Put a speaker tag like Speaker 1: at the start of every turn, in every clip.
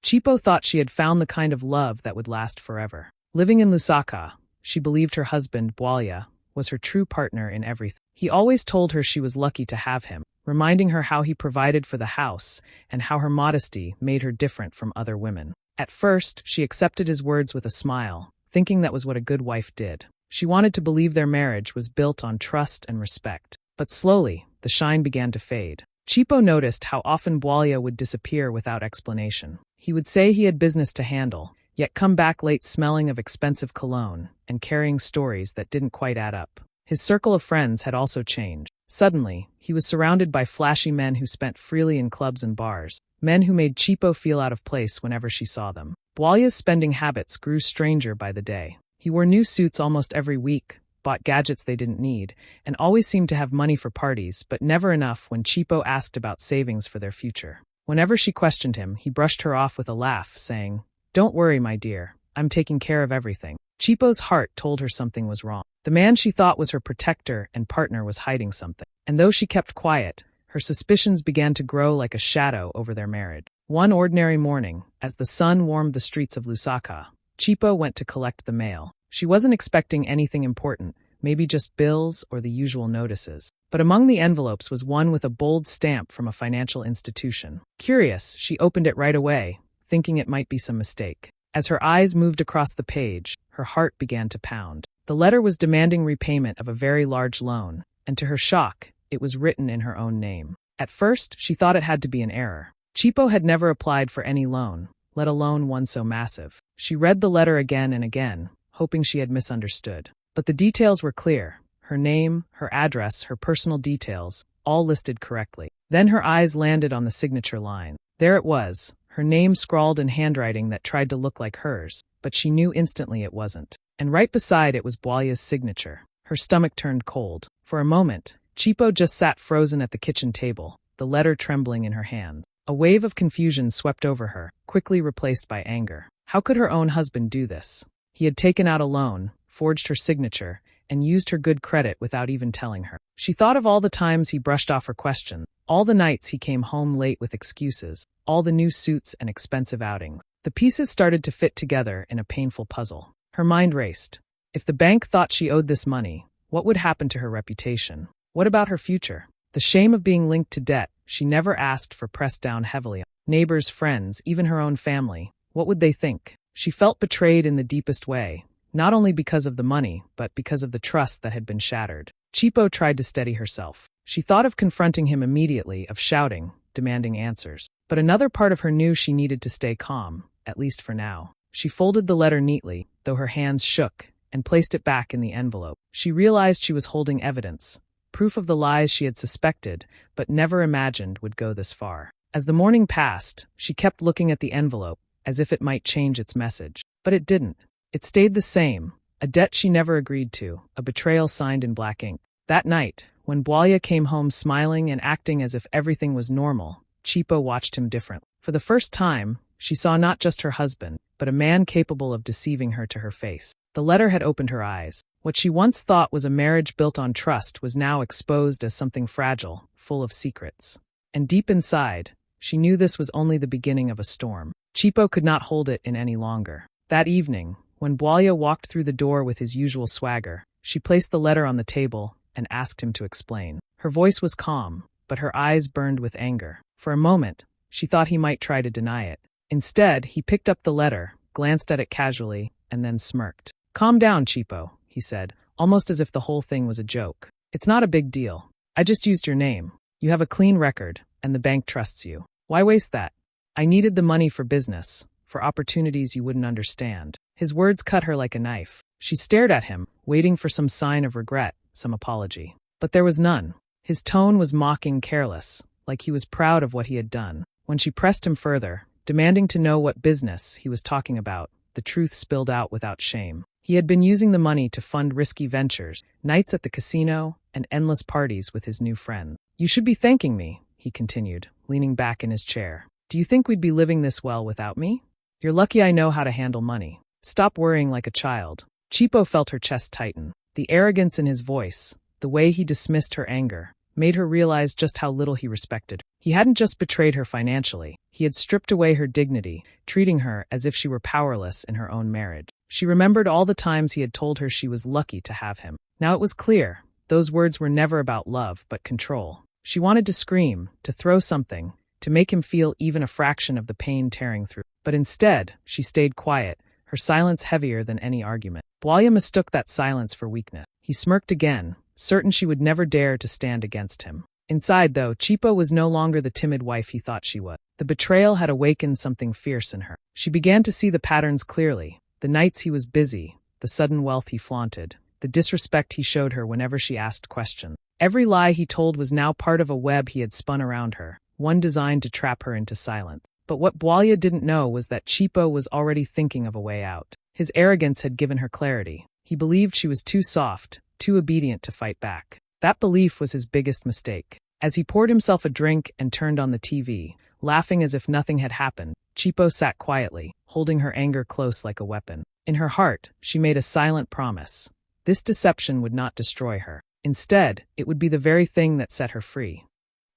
Speaker 1: Chipo thought she had found the kind of love that would last forever. Living in Lusaka, she believed her husband, Bwalia, was her true partner in everything. He always told her she was lucky to have him, reminding her how he provided for the house and how her modesty made her different from other women. At first, she accepted his words with a smile, thinking that was what a good wife did. She wanted to believe their marriage was built on trust and respect. But slowly, the shine began to fade. Chipo noticed how often Bwalia would disappear without explanation. He would say he had business to handle, yet come back late smelling of expensive cologne and carrying stories that didn't quite add up. His circle of friends had also changed. Suddenly, he was surrounded by flashy men who spent freely in clubs and bars, men who made Chipo feel out of place whenever she saw them. Bwalia's spending habits grew stranger by the day. He wore new suits almost every week, bought gadgets they didn't need, and always seemed to have money for parties, but never enough when Chipo asked about savings for their future. Whenever she questioned him, he brushed her off with a laugh, saying, "Don't worry, my dear, I'm taking care of everything." Chipo's heart told her something was wrong. The man she thought was her protector and partner was hiding something. And though she kept quiet, her suspicions began to grow like a shadow over their marriage. One ordinary morning, as the sun warmed the streets of Lusaka, Chipo went to collect the mail. She wasn't expecting anything important, maybe just bills or the usual notices. But among the envelopes was one with a bold stamp from a financial institution. Curious, she opened it right away, thinking it might be some mistake. As her eyes moved across the page, her heart began to pound. The letter was demanding repayment of a very large loan, and to her shock, it was written in her own name. At first, she thought it had to be an error. Chipo had never applied for any loan, let alone one so massive. She read the letter again and again, hoping she had misunderstood. But the details were clear. Her name, her address, her personal details, all listed correctly. Then her eyes landed on the signature line. There it was, her name scrawled in handwriting that tried to look like hers, but she knew instantly it wasn't. And right beside it was Bwalia's signature. Her stomach turned cold. For a moment, Chipo just sat frozen at the kitchen table, the letter trembling in her hand. A wave of confusion swept over her, quickly replaced by anger. How could her own husband do this? He had taken out a loan, forged her signature, and used her good credit without even telling her. She thought of all the times he brushed off her question, all the nights he came home late with excuses, all the new suits and expensive outings. The pieces started to fit together in a painful puzzle. Her mind raced. If the bank thought she owed this money, what would happen to her reputation? What about her future? The shame of being linked to debt she never asked for pressed down heavily on neighbors, friends, even her own family. What would they think? She felt betrayed in the deepest way, not only because of the money, but because of the trust that had been shattered. Chipo tried to steady herself. She thought of confronting him immediately, of shouting, demanding answers. But another part of her knew she needed to stay calm, at least for now. She folded the letter neatly, though her hands shook, and placed it back in the envelope. She realized she was holding evidence, proof of the lies she had suspected, but never imagined would go this far. As the morning passed, she kept looking at the envelope, as if it might change its message. But it didn't. It stayed the same, a debt she never agreed to, a betrayal signed in black ink. That night, when Bwalia came home smiling and acting as if everything was normal, Chipo watched him differently. For the first time, she saw not just her husband, but a man capable of deceiving her to her face. The letter had opened her eyes. What she once thought was a marriage built on trust was now exposed as something fragile, full of secrets. And deep inside, she knew this was only the beginning of a storm. Chipo could not hold it in any longer. That evening, when Bwalia walked through the door with his usual swagger, she placed the letter on the table and asked him to explain. Her voice was calm, but her eyes burned with anger. For a moment, she thought he might try to deny it. Instead, he picked up the letter, glanced at it casually, and then smirked. "Calm down, Chipo," he said, almost as if the whole thing was a joke. "It's not a big deal. I just used your name. You have a clean record, and the bank trusts you. Why waste that? I needed the money for business, for opportunities you wouldn't understand." His words cut her like a knife. She stared at him, waiting for some sign of regret, some apology. But there was none. His tone was mocking, careless, like he was proud of what he had done. When she pressed him further, demanding to know what business he was talking about, the truth spilled out without shame. He had been using the money to fund risky ventures, nights at the casino, and endless parties with his new friend. "You should be thanking me," he continued, leaning back in his chair. "Do you think we'd be living this well without me? You're lucky I know how to handle money. Stop worrying like a child." Chipo felt her chest tighten. The arrogance in his voice, the way he dismissed her anger, made her realize just how little he respected her. He hadn't just betrayed her financially, he had stripped away her dignity, treating her as if she were powerless in her own marriage. She remembered all the times he had told her she was lucky to have him. Now it was clear, those words were never about love but control. She wanted to scream, to throw something, to make him feel even a fraction of the pain tearing through. But instead, she stayed quiet, her silence heavier than any argument. Bwalya mistook that silence for weakness. He smirked again, certain she would never dare to stand against him. Inside, though, Chipo was no longer the timid wife he thought she was. The betrayal had awakened something fierce in her. She began to see the patterns clearly, the nights he was busy, the sudden wealth he flaunted, the disrespect he showed her whenever she asked questions. Every lie he told was now part of a web he had spun around her, one designed to trap her into silence. But what Bwalya didn't know was that Chipo was already thinking of a way out. His arrogance had given her clarity. He believed she was too soft, too obedient to fight back. That belief was his biggest mistake. As he poured himself a drink and turned on the TV, laughing as if nothing had happened, Chipo sat quietly, holding her anger close like a weapon. In her heart, she made a silent promise. This deception would not destroy her. Instead, it would be the very thing that set her free.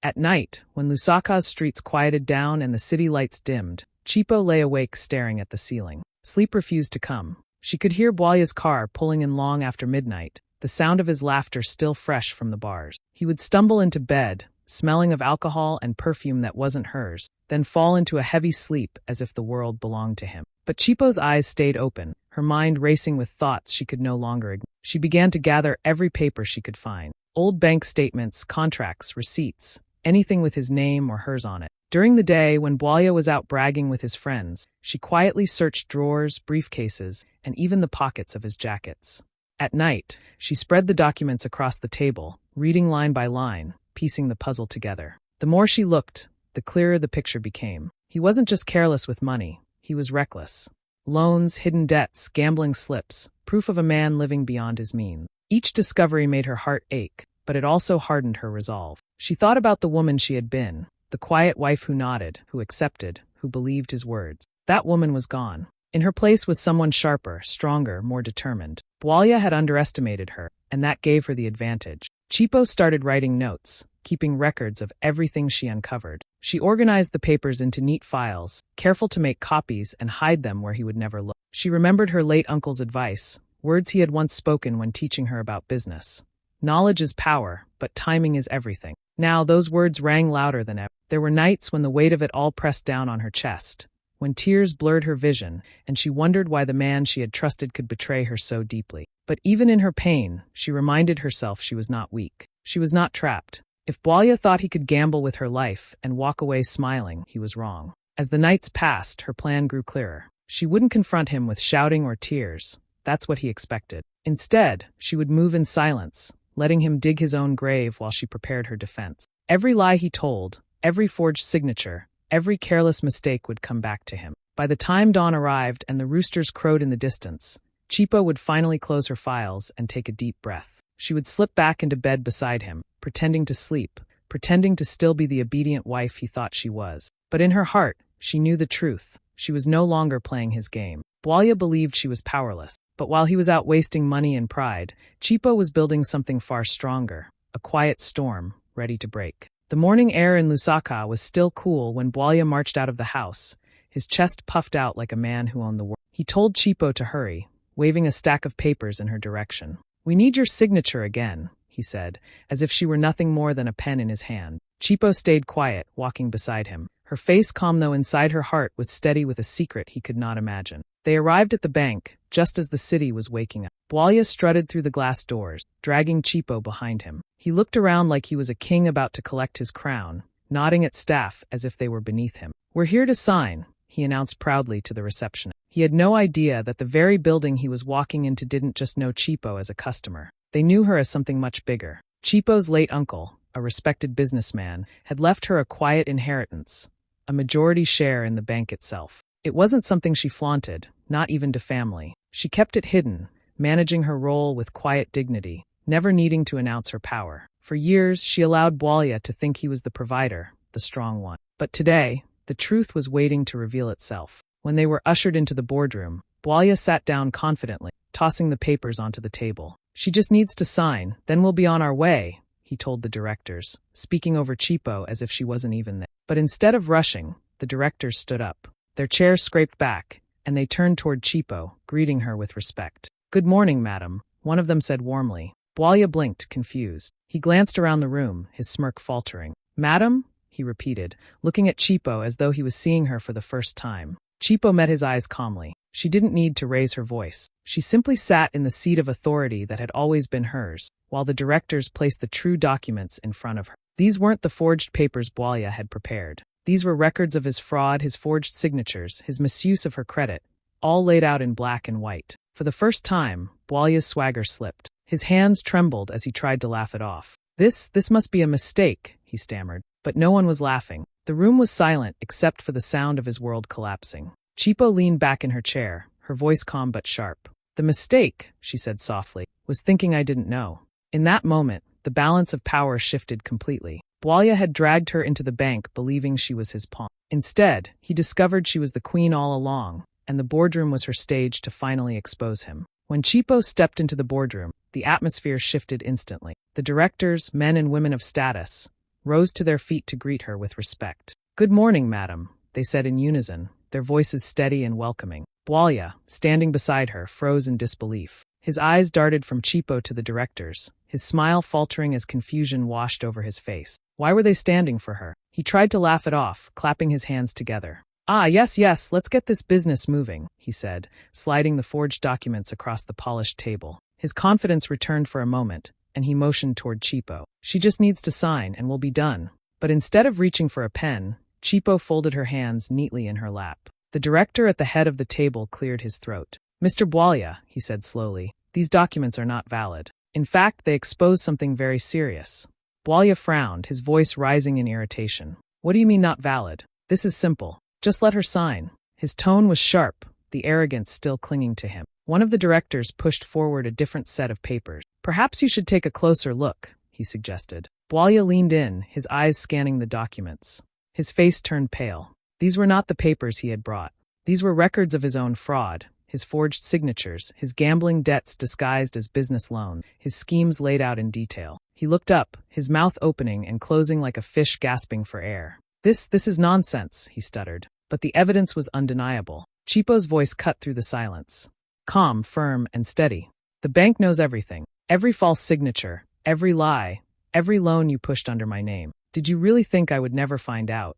Speaker 1: At night, when Lusaka's streets quieted down and the city lights dimmed, Chipo lay awake staring at the ceiling. Sleep refused to come. She could hear Bwalya's car pulling in long after midnight, the sound of his laughter still fresh from the bars. He would stumble into bed, smelling of alcohol and perfume that wasn't hers, then fall into a heavy sleep as if the world belonged to him. But Chipo's eyes stayed open, her mind racing with thoughts she could no longer ignore. She began to gather every paper she could find. Old bank statements, contracts, receipts, anything with his name or hers on it. During the day, when Bwalya was out bragging with his friends, she quietly searched drawers, briefcases, and even the pockets of his jackets. At night, she spread the documents across the table, reading line by line, piecing the puzzle together. The more she looked, the clearer the picture became. He wasn't just careless with money, he was reckless. Loans, hidden debts, gambling slips, proof of a man living beyond his means. Each discovery made her heart ache, but it also hardened her resolve. She thought about the woman she had been, the quiet wife who nodded, who accepted, who believed his words. That woman was gone. In her place was someone sharper, stronger, more determined. Bwalya had underestimated her, and that gave her the advantage. Chipo started writing notes, keeping records of everything she uncovered. She organized the papers into neat files, careful to make copies and hide them where he would never look. She remembered her late uncle's advice, words he had once spoken when teaching her about business. Knowledge is power, but timing is everything. Now those words rang louder than ever. There were nights when the weight of it all pressed down on her chest, when tears blurred her vision, and she wondered why the man she had trusted could betray her so deeply. But even in her pain, she reminded herself she was not weak. She was not trapped. If Bwalya thought he could gamble with her life and walk away smiling, he was wrong. As the nights passed, her plan grew clearer. She wouldn't confront him with shouting or tears. That's what he expected. Instead, she would move in silence, letting him dig his own grave while she prepared her defense. Every lie he told, every forged signature, every careless mistake would come back to him. By the time dawn arrived and the roosters crowed in the distance, Chipo would finally close her files and take a deep breath. She would slip back into bed beside him, pretending to sleep, pretending to still be the obedient wife he thought she was. But in her heart, she knew the truth. She was no longer playing his game. Bwalya believed she was powerless. But while he was out wasting money and pride, Chipo was building something far stronger, a quiet storm, ready to break. The morning air in Lusaka was still cool when Bwalya marched out of the house, his chest puffed out like a man who owned the world. He told Chipo to hurry, waving a stack of papers in her direction. "We need your signature again," he said, as if she were nothing more than a pen in his hand. Chipo stayed quiet, walking beside him. Her face calm though inside her heart was steady with a secret he could not imagine. They arrived at the bank, just as the city was waking up. Bwalya strutted through the glass doors, dragging Chipo behind him. He looked around like he was a king about to collect his crown, nodding at staff as if they were beneath him. "We're here to sign," he announced proudly to the receptionist. He had no idea that the very building he was walking into didn't just know Chipo as a customer. They knew her as something much bigger. Chipo's late uncle, a respected businessman, had left her a quiet inheritance, a majority share in the bank itself. It wasn't something she flaunted, not even to family. She kept it hidden, managing her role with quiet dignity, never needing to announce her power. For years, she allowed Bwalya to think he was the provider, the strong one. But today, the truth was waiting to reveal itself. When they were ushered into the boardroom, Bwalya sat down confidently, tossing the papers onto the table. "She just needs to sign, then we'll be on our way," he told the directors, speaking over Chipo as if she wasn't even there. But instead of rushing, the directors stood up. Their chairs scraped back, and they turned toward Chipo, greeting her with respect. "Good morning, madam," one of them said warmly. Bwalya blinked, confused. He glanced around the room, his smirk faltering. "Madam?" he repeated, looking at Chipo as though he was seeing her for the first time. Chipo met his eyes calmly. She didn't need to raise her voice. She simply sat in the seat of authority that had always been hers, while the directors placed the true documents in front of her. These weren't the forged papers Bwalya had prepared. These were records of his fraud, his forged signatures, his misuse of her credit, all laid out in black and white. For the first time, Bwalya's swagger slipped. His hands trembled as he tried to laugh it off. This must be a mistake," he stammered. But no one was laughing. The room was silent except for the sound of his world collapsing. Chipo leaned back in her chair, her voice calm but sharp. "The mistake," she said softly, "was thinking I didn't know." In that moment, the balance of power shifted completely. Bwalya had dragged her into the bank believing she was his pawn. Instead, he discovered she was the queen all along, and the boardroom was her stage to finally expose him. When Chipo stepped into the boardroom, the atmosphere shifted instantly. The directors, men and women of status, rose to their feet to greet her with respect. "Good morning, madam," they said in unison, their voices steady and welcoming. Bwalya, standing beside her, froze in disbelief. His eyes darted from Chipo to the directors, his smile faltering as confusion washed over his face. Why were they standing for her? He tried to laugh it off, clapping his hands together. "Ah, yes, let's get this business moving," he said, sliding the forged documents across the polished table. His confidence returned for a moment, and he motioned toward Chipo. "She just needs to sign, and we'll be done." But instead of reaching for a pen, Chipo folded her hands neatly in her lap. The director at the head of the table cleared his throat. "Mr. Bwalya," he said slowly, "these documents are not valid. In fact, they expose something very serious." Bwalya frowned, his voice rising in irritation. "What do you mean not valid? This is simple. Just let her sign." His tone was sharp, the arrogance still clinging to him. One of the directors pushed forward a different set of papers. "Perhaps you should take a closer look," he suggested. Bwalya leaned in, his eyes scanning the documents. His face turned pale. These were not the papers he had brought. These were records of his own fraud, his forged signatures, his gambling debts disguised as business loans, his schemes laid out in detail. He looked up, his mouth opening and closing like a fish gasping for air. This is nonsense," he stuttered. But the evidence was undeniable. Chipo's voice cut through the silence. Calm, firm, and steady. "The bank knows everything. Every false signature, every lie, every loan you pushed under my name. Did you really think I would never find out?"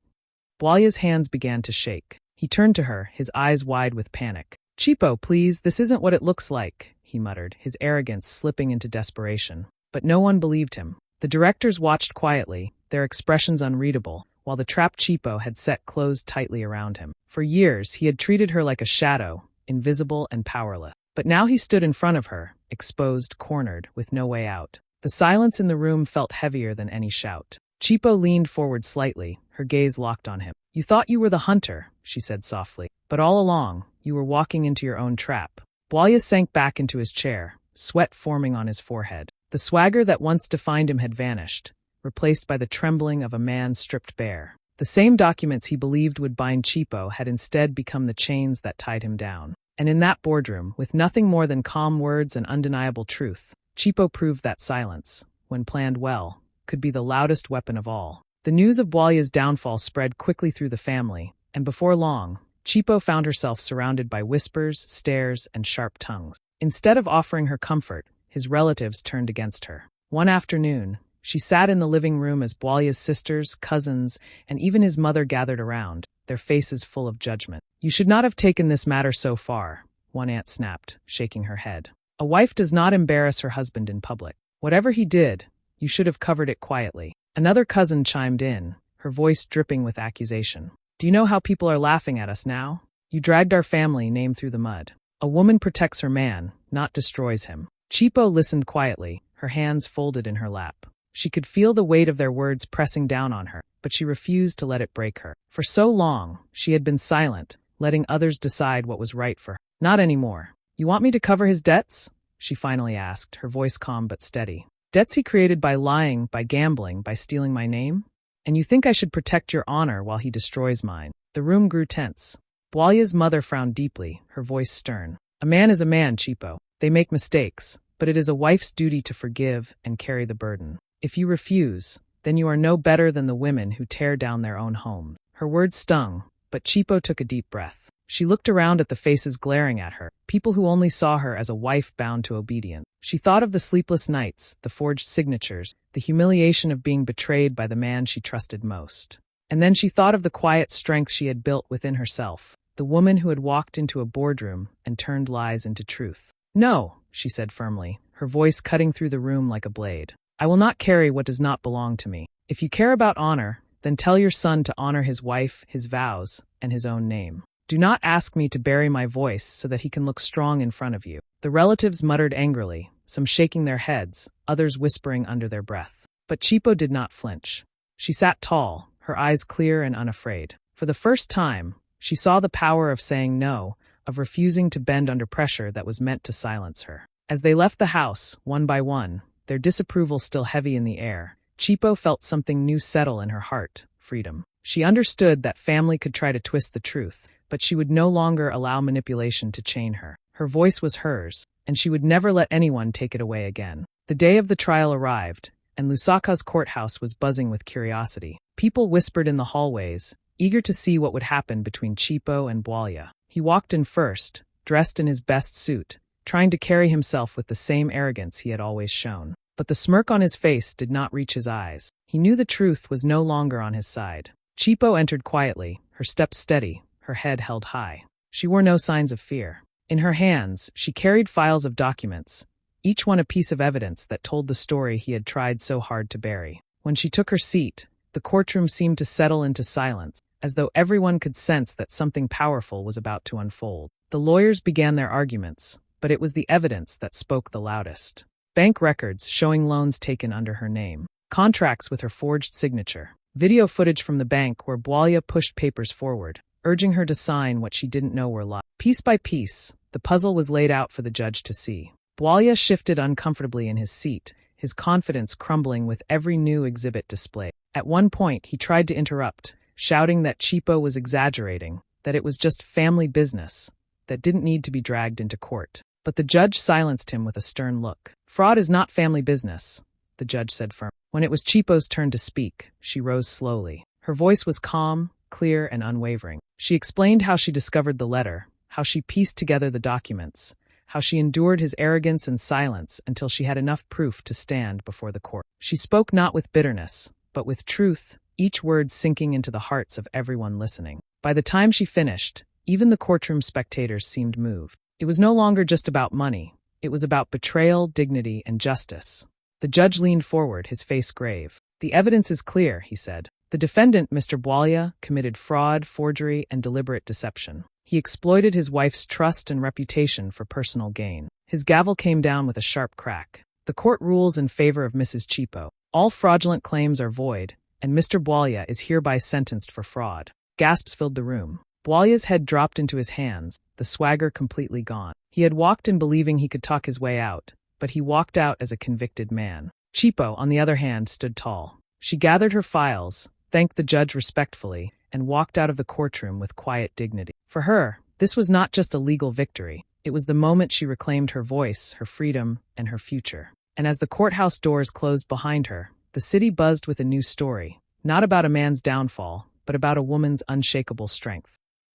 Speaker 1: Bwalya's hands began to shake. He turned to her, his eyes wide with panic. "Chipo, please, this isn't what it looks like," he muttered, his arrogance slipping into desperation. But no one believed him. The directors watched quietly, their expressions unreadable, while the trapped Chipo had set closed tightly around him. For years, he had treated her like a shadow, invisible and powerless. But now he stood in front of her, exposed, cornered, with no way out. The silence in the room felt heavier than any shout. Chipo leaned forward slightly, her gaze locked on him. "You thought you were the hunter," she said softly. "But all along, you were walking into your own trap." Bwalya sank back into his chair, sweat forming on his forehead. The swagger that once defined him had vanished, replaced by the trembling of a man stripped bare. The same documents he believed would bind Chipo had instead become the chains that tied him down. And in that boardroom, with nothing more than calm words and undeniable truth, Chipo proved that silence, when planned well, could be the loudest weapon of all. The news of Bwalya's downfall spread quickly through the family, and before long, Chipo found herself surrounded by whispers, stares, and sharp tongues. Instead of offering her comfort, his relatives turned against her. One afternoon, she sat in the living room as Bwalya's sisters, cousins, and even his mother gathered around, their faces full of judgment. "You should not have taken this matter so far," one aunt snapped, shaking her head. "A wife does not embarrass her husband in public. Whatever he did, you should have covered it quietly." Another cousin chimed in, her voice dripping with accusation. "Do you know how people are laughing at us now? You dragged our family name through the mud. A woman protects her man, not destroys him." Chipo listened quietly, her hands folded in her lap. She could feel the weight of their words pressing down on her, but she refused to let it break her. For so long, she had been silent, letting others decide what was right for her. "Not anymore. You want me to cover his debts?" she finally asked, her voice calm but steady. "Debts he created by lying, by gambling, by stealing my name? And you think I should protect your honor while he destroys mine?" The room grew tense. Bwalya's mother frowned deeply, her voice stern. "A man is a man, Chipo. They make mistakes, but it is a wife's duty to forgive and carry the burden." If you refuse, then you are no better than the women who tear down their own home." Her words stung, but Chipo took a deep breath. She looked around at the faces glaring at her, people who only saw her as a wife bound to obedience. She thought of the sleepless nights, the forged signatures, the humiliation of being betrayed by the man she trusted most. And then she thought of the quiet strength she had built within herself, the woman who had walked into a boardroom and turned lies into truth. "No," she said firmly, her voice cutting through the room like a blade. "I will not carry what does not belong to me. If you care about honor, then tell your son to honor his wife, his vows, and his own name. Do not ask me to bury my voice so that he can look strong in front of you." The relatives muttered angrily, some shaking their heads, others whispering under their breath. But Chipo did not flinch. She sat tall, her eyes clear and unafraid. For the first time, she saw the power of saying no, of refusing to bend under pressure that was meant to silence her. As they left the house, one by one, their disapproval still heavy in the air, Chipo felt something new settle in her heart: freedom. She understood that family could try to twist the truth, but she would no longer allow manipulation to chain her. Her voice was hers, and she would never let anyone take it away again. The day of the trial arrived, and Lusaka's courthouse was buzzing with curiosity. People whispered in the hallways, eager to see what would happen between Chipo and Bwalia. He walked in first, dressed in his best suit, trying to carry himself with the same arrogance he had always shown. But the smirk on his face did not reach his eyes. He knew the truth was no longer on his side. Chipo entered quietly, her steps steady, her head held high. She wore no signs of fear. In her hands, she carried files of documents, each one a piece of evidence that told the story he had tried so hard to bury. When she took her seat, the courtroom seemed to settle into silence, as though everyone could sense that something powerful was about to unfold. The lawyers began their arguments, but it was the evidence that spoke the loudest. Bank records showing loans taken under her name, contracts with her forged signature, video footage from the bank where Bwalia pushed papers forward, urging her to sign what she didn't know were lies. Piece by piece, the puzzle was laid out for the judge to see. Bwalia shifted uncomfortably in his seat, his confidence crumbling with every new exhibit displayed. At one point, he tried to interrupt, shouting that Chipo was exaggerating, that it was just family business, that didn't need to be dragged into court. But the judge silenced him with a stern look. "Fraud is not family business," the judge said firmly. When it was Chipo's turn to speak, she rose slowly. Her voice was calm, clear, and unwavering. She explained how she discovered the letter, how she pieced together the documents, how she endured his arrogance and silence until she had enough proof to stand before the court. She spoke not with bitterness, but with truth, each word sinking into the hearts of everyone listening. By the time she finished, even the courtroom spectators seemed moved. It was no longer just about money. It was about betrayal, dignity, and justice. The judge leaned forward, his face grave. "The evidence is clear," he said. "The defendant, Mr. Bwalia, committed fraud, forgery, and deliberate deception. He exploited his wife's trust and reputation for personal gain." His gavel came down with a sharp crack. "The court rules in favor of Mrs. Chipo. All fraudulent claims are void, and Mr. Bwalia is hereby sentenced for fraud." Gasps filled the room. Bwalia's head dropped into his hands, the swagger completely gone. He had walked in believing he could talk his way out, but he walked out as a convicted man. Chipo, on the other hand, stood tall. She gathered her files, thanked the judge respectfully, and walked out of the courtroom with quiet dignity. For her, this was not just a legal victory. It was the moment she reclaimed her voice, her freedom, and her future. And as the courthouse doors closed behind her, the city buzzed with a new story, not about a man's downfall, but about a woman's unshakable strength.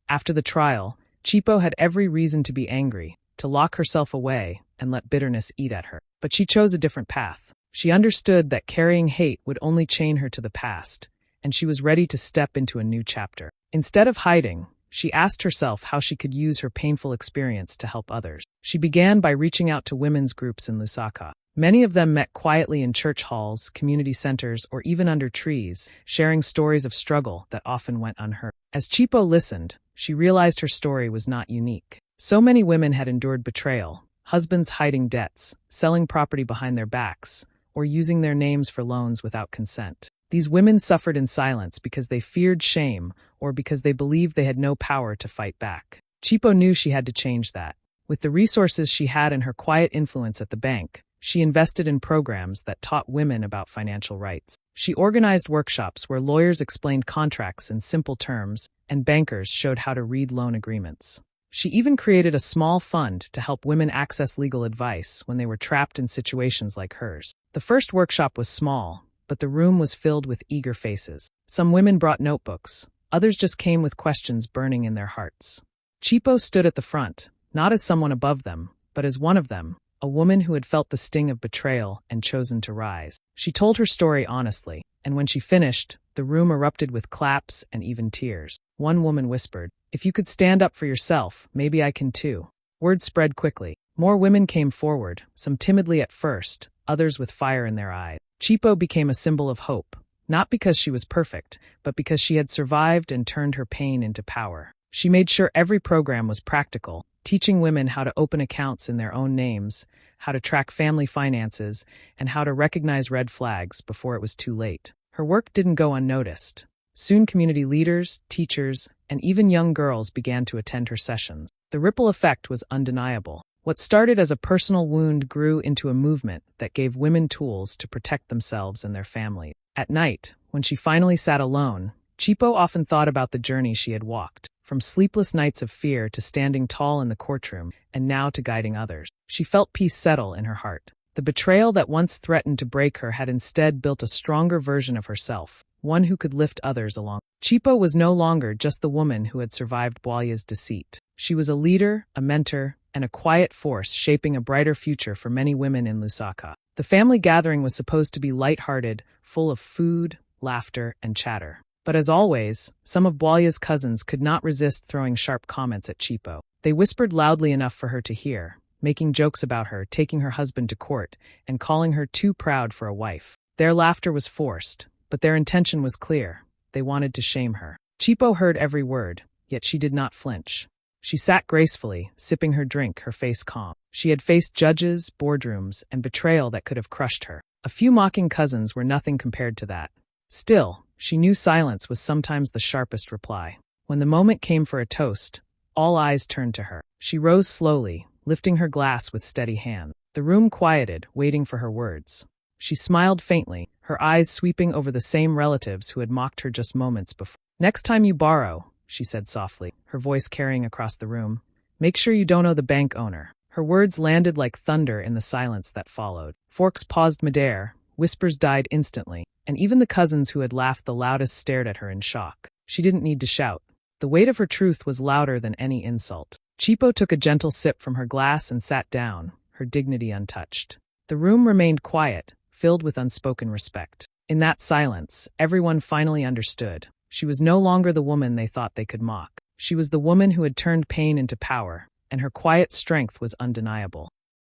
Speaker 1: After the trial, Chipo had every reason to be angry, to lock herself away, and let bitterness eat at her. But she chose a different path. She understood that carrying hate would only chain her to the past, and she was ready to step into a new chapter. Instead of hiding, she asked herself how she could use her painful experience to help others. She began by reaching out to women's groups in Lusaka. Many of them met quietly in church halls, community centers, or even under trees, sharing stories of struggle that often went unheard. As Chipo listened, she realized her story was not unique. So many women had endured betrayal, husbands hiding debts, selling property behind their backs, or using their names for loans without consent. These women suffered in silence because they feared shame or because they believed they had no power to fight back. Chipo knew she had to change that. With the resources she had and her quiet influence at the bank, she invested in programs that taught women about financial rights. She organized workshops where lawyers explained contracts in simple terms and bankers showed how to read loan agreements. She even created a small fund to help women access legal advice when they were trapped in situations like hers. The first workshop was small, but the room was filled with eager faces. Some women brought notebooks, others just came with questions burning in their hearts. Chipo stood at the front, not as someone above them, but as one of them, a woman who had felt the sting of betrayal and chosen to rise. She told her story honestly, and when she finished, the room erupted with claps and even tears. One woman whispered, "If you could stand up for yourself, maybe I can too." Word spread quickly. More women came forward, some timidly at first, others with fire in their eyes. Chipo became a symbol of hope, not because she was perfect, but because she had survived and turned her pain into power. She made sure every program was practical, teaching women how to open accounts in their own names, how to track family finances, and how to recognize red flags before it was too late. Her work didn't go unnoticed. Soon community leaders, teachers, and even young girls began to attend her sessions. The ripple effect was undeniable. What started as a personal wound grew into a movement that gave women tools to protect themselves and their families. At night, when she finally sat alone, Chipo often thought about the journey she had walked, from sleepless nights of fear to standing tall in the courtroom, and now to guiding others. She felt peace settle in her heart. The betrayal that once threatened to break her had instead built a stronger version of herself, one who could lift others along. Chipo was no longer just the woman who had survived Bwalya's deceit. She was a leader, a mentor, and a quiet force shaping a brighter future for many women in Lusaka. The family gathering was supposed to be lighthearted, full of food, laughter, and chatter. But as always, some of Bwalya's cousins could not resist throwing sharp comments at Chipo. They whispered loudly enough for her to hear, making jokes about her, taking her husband to court, and calling her too proud for a wife. Their laughter was forced, but their intention was clear. They wanted to shame her. Chipo heard every word, yet she did not flinch. She sat gracefully, sipping her drink, her face calm. She had faced judges, boardrooms, and betrayal that could have crushed her. A few mocking cousins were nothing compared to that. Still, she knew silence was sometimes the sharpest reply. When the moment came for a toast, all eyes turned to her. She rose slowly, lifting her glass with steady hand. The room quieted, waiting for her words. She smiled faintly, her eyes sweeping over the same relatives who had mocked her just moments before. "Next time you borrow," she said softly, her voice carrying across the room, "make sure you don't owe the bank owner." Her words landed like thunder in the silence that followed. Forks paused midair, whispers died instantly, and even the cousins who had laughed the loudest stared at her in shock. She didn't need to shout. The weight of her truth was louder than any insult. Chipo took a gentle sip from her glass and sat down, her dignity untouched. The room remained quiet, filled with unspoken respect. In that silence, everyone finally understood. She was no longer the woman they thought they could mock. She was the woman who had turned pain into power, and her quiet strength was undeniable.